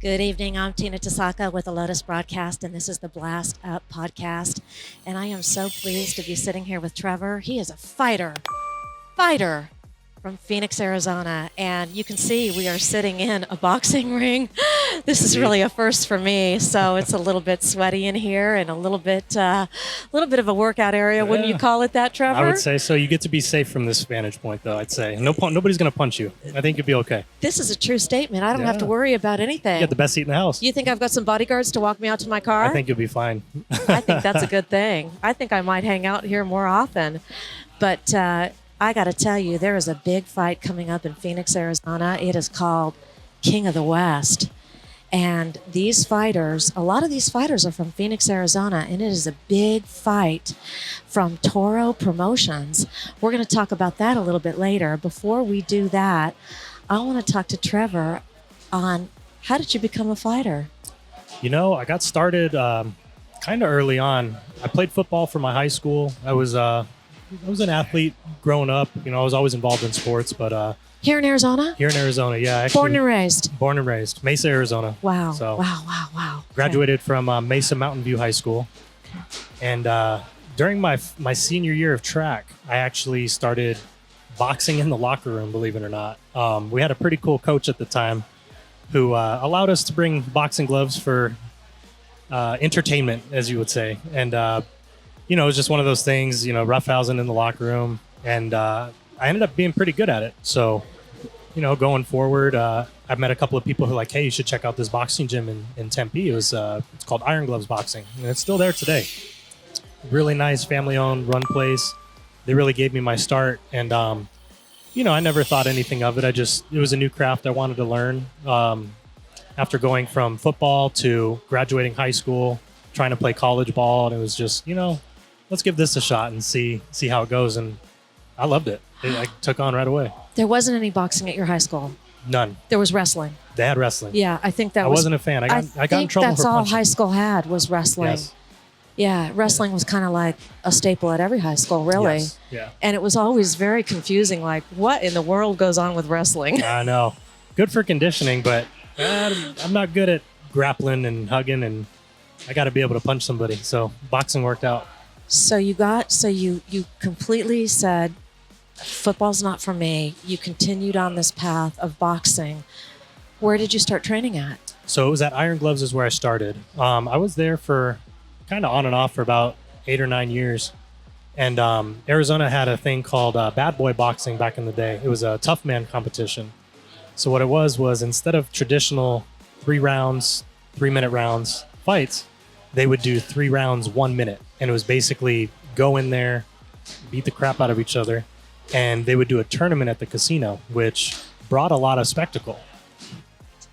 Good evening. I'm Tina Tasaka with the Lotus Broadcast, and this is the Blast Up Podcast. And I am so pleased to be sitting here with Trevor. He is a fighter from Phoenix, Arizona. And you can see we are sitting in a boxing ring. This is really a first for me, so it's a little bit sweaty in here and a little bit of a workout area. Wouldn't you call it that, Trevor? I would say so. You get to be safe from this vantage point, though. I'd say nobody's going to punch you. I think you'll be okay. This is a true statement. I don't have to worry about anything. You got the best seat in the house. You think I've got some bodyguards to walk me out to my car? I think you'll be fine. I think that's a good thing. I think I might hang out here more often. But I got to tell you, there is a big fight coming up in Phoenix, Arizona. It is called King of the West. And these fighters, a lot of these fighters are from Phoenix, Arizona, and it is a big fight from Toro Productions. We're going to talk about that a little bit later. Before we do that, I want to talk to Trevor on how did you become a fighter? You know, I got started kind of early on. I played football for my high school. I was an athlete growing up. You know, I was always involved in sports, but Here in Arizona? Here in Arizona, yeah. Actually, Born and raised. Mesa, Arizona. Wow. So, Wow. Graduated from Mesa Mountain View High School. And during my senior year of track, I actually started boxing in the locker room, believe it or not. We had a pretty cool coach at the time who allowed us to bring boxing gloves for entertainment, as you would say. And, you know, it was just one of those things, you know, roughhousing in the locker room. And I ended up being pretty good at it. So, you know, going forward, I've met a couple of people who are like, hey, you should check out this boxing gym in Tempe. It's called Iron Gloves Boxing, and it's still there today. Really nice family-owned run place. They really gave me my start, and you know, I never thought anything of it. It was a new craft I wanted to learn. After going from football to graduating high school, trying to play college ball, and it was just, you know, let's give this a shot and see how it goes. And I loved it. I took on right away. There wasn't any boxing at your high school? None. There was wrestling? They had wrestling. Yeah, I think that I wasn't a fan. I got in trouble for punching. that's all high school had was wrestling. Yes. Yeah, wrestling was kind of like a staple at every high school, really. Yes. Yeah. And it was always very confusing, like, what in the world goes on with wrestling? I know. Good for conditioning, but I'm not good at grappling and hugging, and I got to be able to punch somebody. So boxing worked out. So you completely said, football's not for me. You continued on this path of boxing. Where did you start training at? So it was at Iron Gloves is where I started. I was there for kind of on and off for about 8 or 9 years. And Arizona had a thing called bad boy boxing back in the day. It was a tough man competition. So what it was instead of traditional 3-minute rounds fights, they would do 3 rounds, 1 minute. And it was basically go in there, beat the crap out of each other. And they would do a tournament at the casino, which brought a lot of spectacle.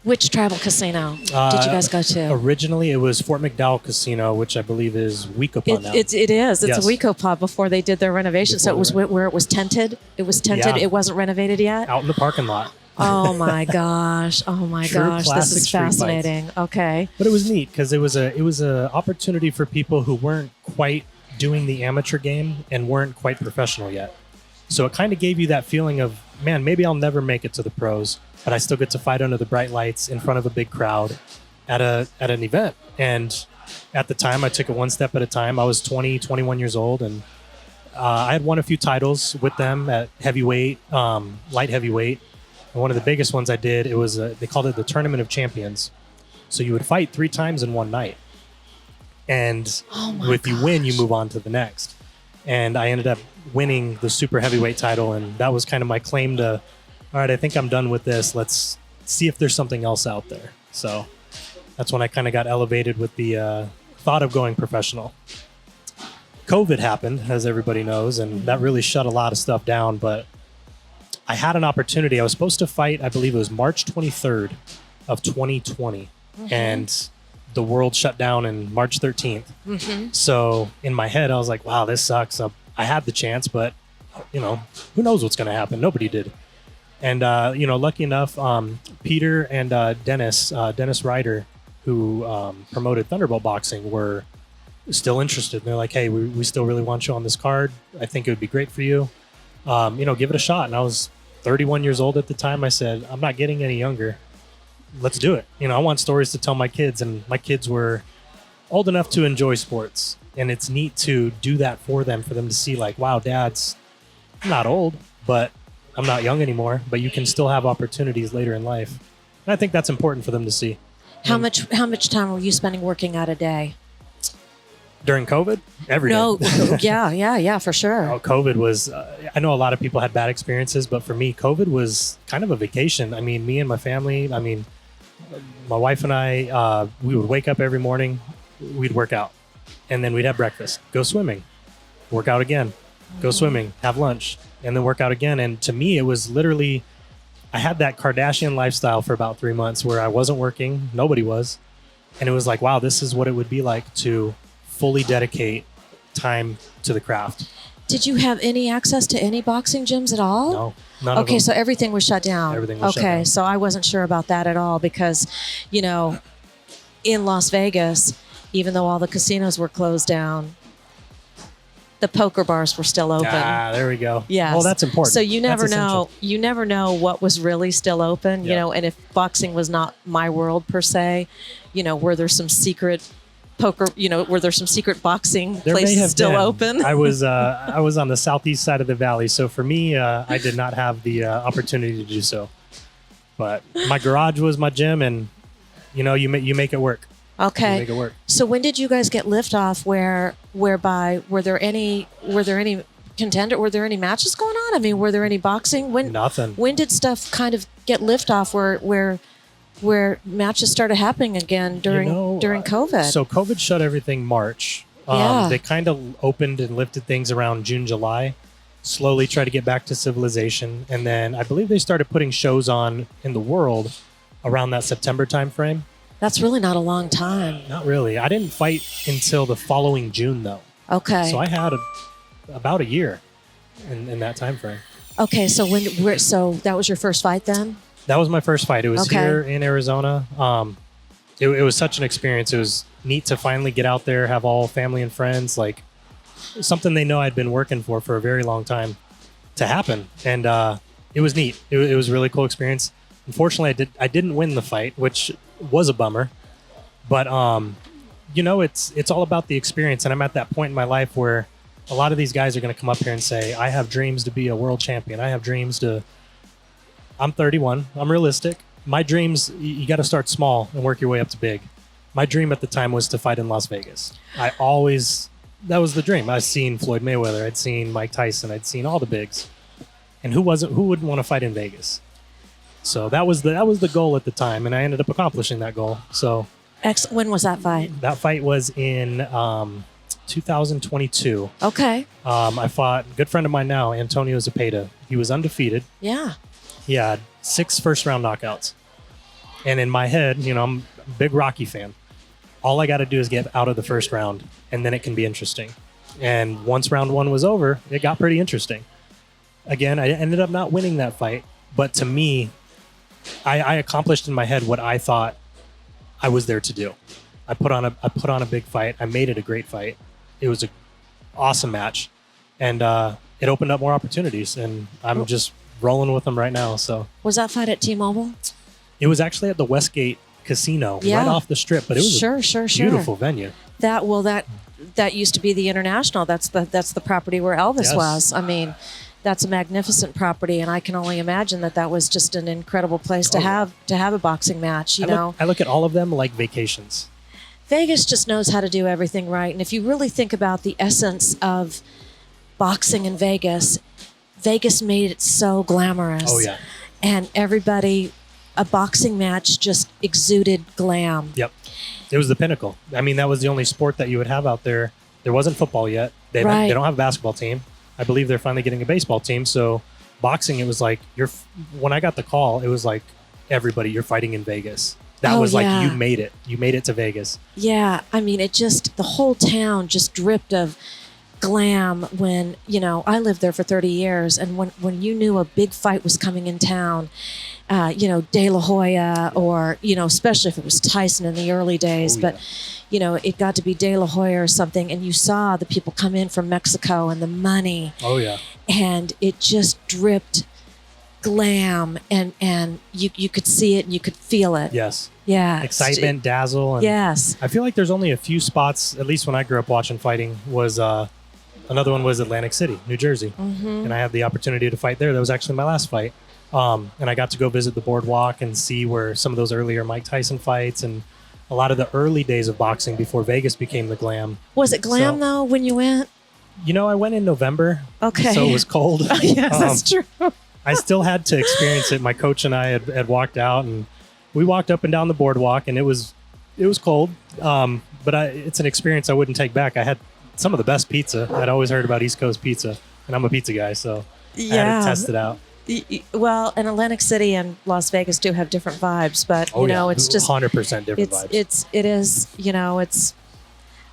Which tribal casino did you guys go to? Originally, it was Fort McDowell Casino, which I believe is Weekopah now. It is. It's Yes. a Weekopah before they did their renovation. So it was where it was tented. It was tented. Yeah. It wasn't renovated yet. Out in the parking lot. Oh my gosh! Oh my True gosh! This classic is street fights. fascinating. Okay. But it was neat because it was a opportunity for people who weren't quite doing the amateur game and weren't quite professional yet. So it kind of gave you that feeling of, man, maybe I'll never make it to the pros, but I still get to fight under the bright lights in front of a big crowd at an event. And at the time, I took it one step at a time. I was 20, 21 years old, and I had won a few titles with them at heavyweight, light heavyweight. And one of the biggest ones I did, it was they called it the Tournament of Champions. So you would fight 3 times in one night. And if you win, you move on to the next. And I ended up winning the super heavyweight title, and that was kind of my claim to, all right, I think I'm done with this. Let's see if there's something else out there. So that's when I kind of got elevated with the thought of going professional. COVID happened, as everybody knows, and that really shut a lot of stuff down. But I had an opportunity. I was supposed to fight, I believe it was March 23rd of 2020. And the world shut down in March 13th. So in my head, I was like, wow, this sucks. I had the chance, but, you know, who knows what's going to happen? Nobody did. And, you know, lucky enough, Peter and Dennis Ryder, who promoted Thunderbolt Boxing, were still interested. And they're like, hey, we still really want you on this card. I think it would be great for you. You know, give it a shot. And I was 31 years old at the time. I said, I'm not getting any younger. let's do it. You know, I want stories to tell my kids, and my kids were old enough to enjoy sports. And it's neat to do that for them to see like, wow, Dad's not old, but I'm not young anymore, but you can still have opportunities later in life. And I think that's important for them to see. How much time were you spending working out a day? During COVID? Every day. No, yeah, for sure. Oh, COVID was, I know a lot of people had bad experiences, but for me, COVID was kind of a vacation. I mean, me and my family, my wife and I, we would wake up every morning, we'd work out, and then we'd have breakfast, go swimming, work out again, go swimming, have lunch, and then work out again. And to me, it was literally, I had that Kardashian lifestyle for about 3 months where I wasn't working, nobody was. And it was like, wow, this is what it would be like to fully dedicate time to the craft. Did you have any access to any boxing gyms at all? No, none of them. Okay, so everything was shut down. Everything was shut down. Okay, so I wasn't sure about that at all because, you know, in Las Vegas, even though all the casinos were closed down, the poker bars were still open. Ah, there we go. Yes. Well, that's important. So you never That's know. essential. You never know what was really still open. You Yeah. know, and if boxing was not my world per se, you know, were there some secret poker? You know, were there some secret boxing There may places have still been. open? I was on the southeast side of the valley, so for me, I did not have the opportunity to do so. But my garage was my gym, and you know, you make it work. You Okay. make it work. So when did you guys get liftoff? Whereby were there any contender? Were there any matches going on? I mean, were there any boxing? Nothing. When did stuff kind of get liftoff? Where matches started happening again during COVID? So COVID shut everything March. Yeah. They kind of opened and lifted things around June, July. Slowly try to get back to civilization, and then I believe they started putting shows on in the world around that September timeframe. That's really not a long time. Not really. I didn't fight until the following June, though. Okay. So I had about a year in that time frame. Okay. So so that was your first fight then? That was my first fight. It was Okay. here in Arizona. It was such an experience. It was neat to finally get out there, have all family and friends, like something they know I'd been working for a very long time to happen. And it was neat. It was a really cool experience. Unfortunately, I didn't win the fight, which was a bummer. But you know, it's all about the experience. And I'm at that point in my life where a lot of these guys are going to come up here and say, I have dreams to be a world champion. I have dreams to... I'm 31. I'm realistic. My dreams, you got to start small and work your way up to big. My dream at the time was to fight in Las Vegas. That was the dream. I'd seen Floyd Mayweather. I'd seen Mike Tyson. I'd seen all the bigs. And who wouldn't want to fight in Vegas? So that was the goal at the time, and I ended up accomplishing that goal. So When was that fight? that fight was in 2022. Okay. I fought a good friend of mine now, Antonio Zepeda. He was undefeated. Yeah. He had 6 first-round knockouts. And in my head, you know, I'm a big Rocky fan. All I got to do is get out of the first round, and then it can be interesting. And once round 1 was over, it got pretty interesting. Again, I ended up not winning that fight, but to me, I accomplished in my head what I thought I was there to do. I put on a big fight. I made it a great fight. It was an awesome match, and it opened up more opportunities. And I'm just rolling with them right now. So Was that fight at T-Mobile? it was actually at the Westgate Casino, Yeah. right off the Strip. But it was Sure. a beautiful venue. That used to be the International. That's the property where Elvis Yes. was. I mean, that's a magnificent property, and I can only imagine that was just an incredible place to have a boxing match. I look at all of them like vacations. Vegas just knows how to do everything right, and if you really think about the essence of boxing in Vegas, Vegas made it so glamorous. Oh, yeah. And a boxing match just exuded glam. Yep. It was the pinnacle. I mean, that was the only sport that you would have out there. There wasn't football yet. They don't have a basketball team. I believe they're finally getting a baseball team. So boxing, it was like, when I got the call, it was like, everybody, you're fighting in Vegas. That was like, you made it. You made it to Vegas. Yeah. I mean, the whole town just dripped of glam when, I lived there for 30 years. And when you knew a big fight was coming in town, De La Hoya or, especially if it was Tyson in the early days, but, it got to be De La Hoya or something. And you saw the people come in from Mexico and the money. Oh, yeah. And it just dripped glam, and you could see it and you could feel it. Yes. Yeah. Excitement, dazzle. And yes. I feel like there's only a few spots, at least when I grew up watching fighting, was another one was Atlantic City, New Jersey. And I had the opportunity to fight there. That was actually my last fight. And I got to go visit the boardwalk and see where some of those earlier Mike Tyson fights and a lot of the early days of boxing before Vegas became the glam. Was it glam though when you went? You know, I went in November. Okay. So it was cold. Yes, that's true. I still had to experience it. My coach and I had walked out, and we walked up and down the boardwalk, and it was cold. But it's an experience I wouldn't take back. I had some of the best pizza. I'd always heard about East Coast pizza, and I'm a pizza guy, so I had to test it out. Well, and Atlantic City and Las Vegas do have different vibes, but it's just 100% different vibes. It is.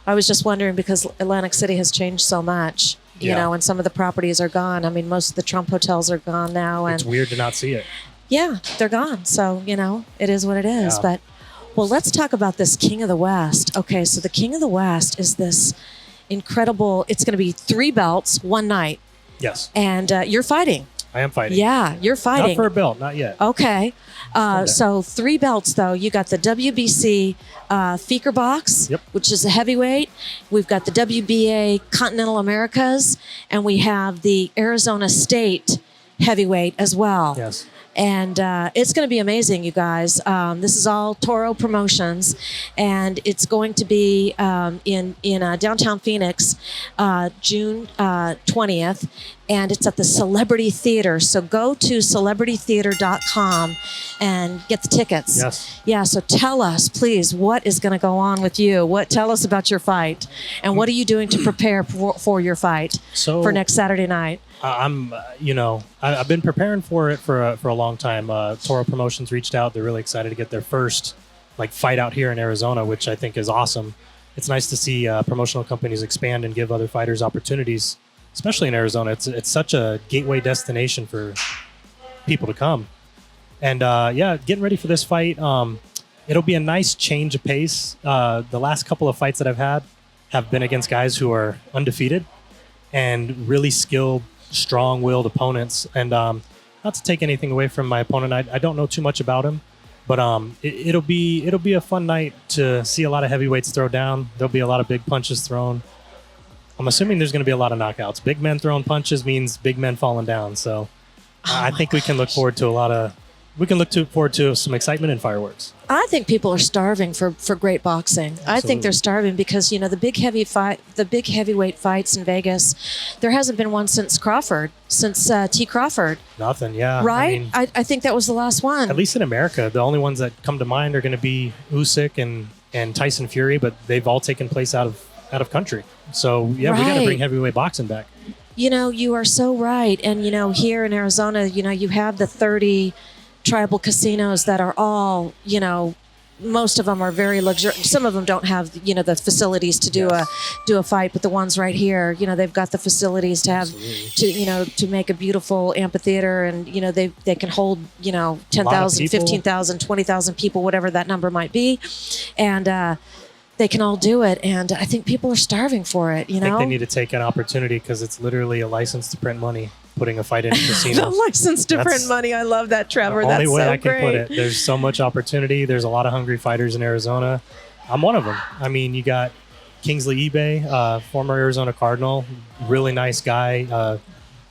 I was just wondering because Atlantic City has changed so much, and some of the properties are gone. I mean, most of the Trump hotels are gone now, and it's weird to not see it. Yeah, they're gone. So it is what it is. Yeah. But let's talk about this King of the West. Okay, so the King of the West is this incredible. It's going to be 3 belts one night. Yes. And you're fighting. I am fighting. Yeah, you're fighting. Not for a belt, not yet. Okay. So 3 belts, though. You got the WBC Feaker Box, which is a heavyweight. We've got the WBA Continental Americas, and we have the Arizona State heavyweight as well. Yes. And it's going to be amazing, you guys. This is all Toro Promotions, and it's going to be in downtown Phoenix, June 20th, and it's at the Celebrity Theater. So go to celebritytheater.com and get the tickets. Yes. Yeah. So tell us, please, what is going to go on with you? Tell us about your fight, and what are you doing to prepare for your fight for next Saturday night? I've been preparing for it for a long time. Toro Promotions reached out. They're really excited to get their first fight out here in Arizona, which I think is awesome. It's nice to see promotional companies expand and give other fighters opportunities, especially in Arizona. It's such a gateway destination for people to come. And getting ready for this fight. It'll be a nice change of pace. The last couple of fights that I've had have been against guys who are undefeated and really skilled, strong-willed opponents. And not to take anything away from my opponent, I don't know too much about him, but it'll be a fun night to see a lot of heavyweights throw down. There'll be a lot of big punches thrown. I'm assuming there's going to be a lot of knockouts. Big men throwing punches means big men falling down. So I think we can look forward to some excitement and fireworks. I think people are starving for great boxing. Absolutely. I think they're starving because the big heavyweight fights in Vegas, there hasn't been one since T. Crawford. Nothing, yeah. Right? I think that was the last one. At least in America, the only ones that come to mind are going to be Usyk and Tyson Fury, but they've all taken place out of country. So yeah, we got to bring heavyweight boxing back. You are so right. And here in Arizona, you have the 30 tribal casinos that are all, most of them are very luxurious. Some of them don't have, the facilities to do a fight, but the ones right here, they've got the facilities to have, to make a beautiful amphitheater, and they can hold 10,000, 15,000, 20,000 people, whatever that number might be, and they can all do it. And I think people are starving for it. I think they need to take an opportunity because it's literally a license to print money. Putting a fight in a casino. The license to print money. I love that, Trevor. The That's only way so I can great. put it. There's so much opportunity. There's a lot of hungry fighters in Arizona. I'm one of them. I mean, you got Kingsley Ibeh, former Arizona Cardinal, really nice guy,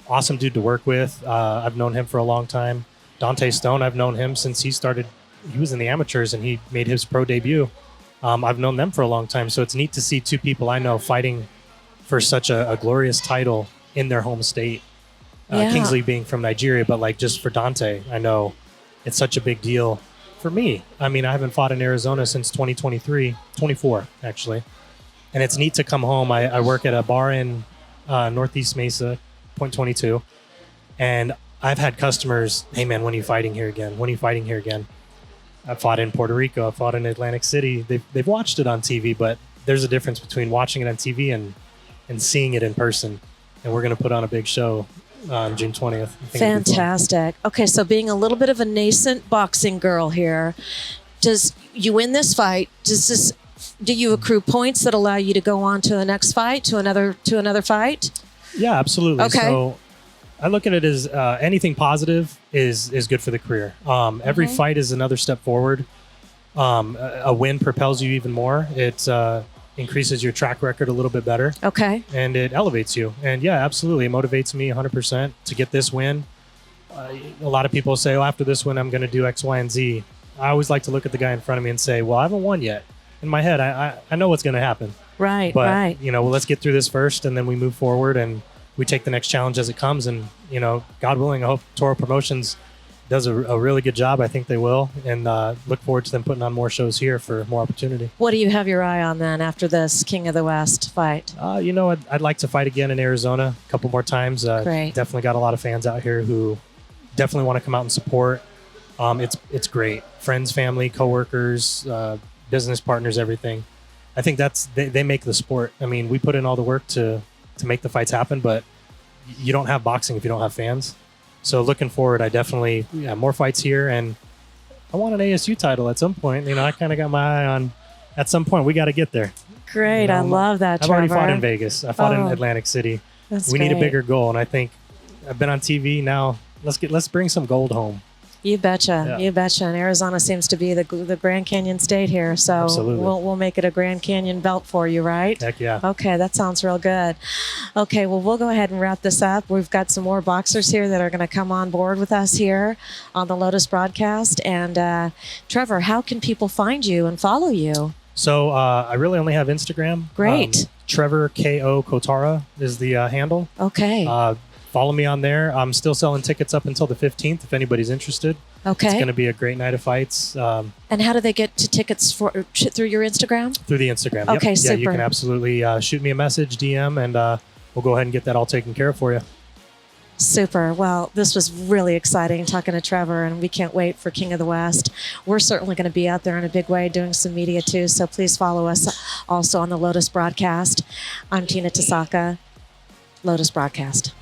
awesome dude to work with. I've known him for a long time. Dante Stone, I've known him since he was in the amateurs and he made his pro debut. I've known them for a long time. So it's neat to see 2 people I know fighting for such a glorious title in their home state. Kingsley being from Nigeria, but just for Dante, I know it's such a big deal for me. I mean, I haven't fought in Arizona since 24 actually. And it's neat to come home. I work at a bar in Northeast Mesa, Point 22. And I've had customers, hey man, when are you fighting here again? When are you fighting here again? I fought in Puerto Rico. I fought in Atlantic City. They've watched it on TV, but there's a difference between watching it on TV and seeing it in person. And we're going to put on a big show on June 20th. Fantastic. Okay, so being a little bit of a nascent boxing girl here, does you win this fight? Do you accrue points that allow you to go on to the next fight, to another fight? Yeah, absolutely. Okay. So I look at it as anything positive is good for the career. Every fight is another step forward. A win propels you even more. It increases your track record a little bit better. Okay. And it elevates you. And yeah, absolutely. It motivates me 100% to get this win. A lot of people say, oh, after this win, I'm going to do X, Y, and Z. I always like to look at the guy in front of me and say, well, I haven't won yet. In my head, I know what's going to happen. Right, but, right. Well, let's get through this first, and then we move forward, and we take the next challenge as it comes. And, God willing, I hope Toro Promotions does a really good job. I think they will. And look forward to them putting on more shows here for more opportunity. What do you have your eye on then after this King of the West fight? I'd like to fight again in Arizona a couple more times. Great. Definitely got a lot of fans out here who definitely want to come out and support. It's great. Friends, family, coworkers, business partners, everything. I think they make the sport. I mean, we put in all the work to make the fights happen, but you don't have boxing if you don't have fans. So looking forward, I definitely more fights here, and I want an ASU title at some point. I kind of got my eye on at some point. We got to get there. Great, I love that. I've Trevor. already fought in Vegas. I fought in Atlantic City. We need a bigger goal, and I think I've been on TV now. Let's bring some gold home. You betcha. Yeah. You betcha. And Arizona seems to be the Grand Canyon state here. So we'll make it a Grand Canyon belt for you, right? Heck yeah. Okay, that sounds real good. Okay, well, we'll go ahead and wrap this up. We've got some more boxers here that are going to come on board with us here on the Lotus broadcast. And Trevor, how can people find you and follow you? So I really only have Instagram. Great. Trevor K.O. Kotara is the handle. Okay. Follow me on there. I'm still selling tickets up until the 15th if anybody's interested. Okay. It's going to be a great night of fights. And how do they get to tickets through your Instagram? Through the Instagram. Okay, yep. super. Yeah, you can absolutely shoot me a message, DM, and we'll go ahead and get that all taken care of for you. Super. Well, this was really exciting talking to Trevor, and we can't wait for King of the West. We're certainly going to be out there in a big way doing some media too, so please follow us also on the Lotus broadcast. I'm Tina Tasaka, Lotus Broadcast.